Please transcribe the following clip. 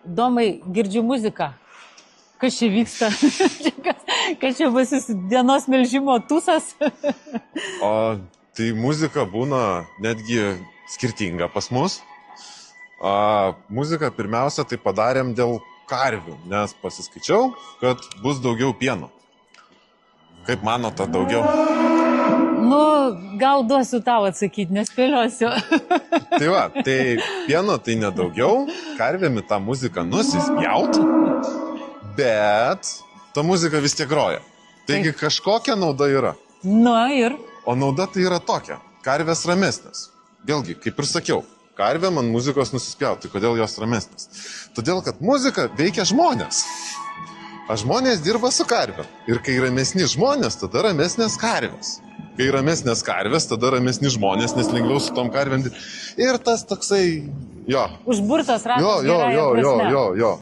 Domai, girdžiu muziką. Kas čia vyksta? Kas čia bus dienos melžimo tūsas? O tai muzika būna netgi skirtinga pas mus. Muziką pirmiausia tai padarėm dėl karvių, nes pasiskaičiau, kad bus daugiau pieno. Kaip manote, daugiau? Nu, gal duosiu tau atsakyti, nespėliosiu. Tai va, tai pieno tai nedaugiau, karvėmi tą muziką nusispjaut, bet ta muzika vis tiek groja. Taigi kažkokia nauda yra. Na ir? O nauda tai yra tokia, karvės ramesnės. Vėlgi, kaip ir sakiau, karvėm ant muzikos nusispjaut, tai kodėl jos ramesnės? Todėl, kad muzika veikia žmonės. O žmonės dirba su karvėm. Ir kai ramesni žmonės, tada ramesnės karvės. Kai ramesnės karvės, tada ramesni žmonės, nes lengviau su tom karvėm. Ir tas toksai, jo. Užburtas ratas gerąja prasme. Jo.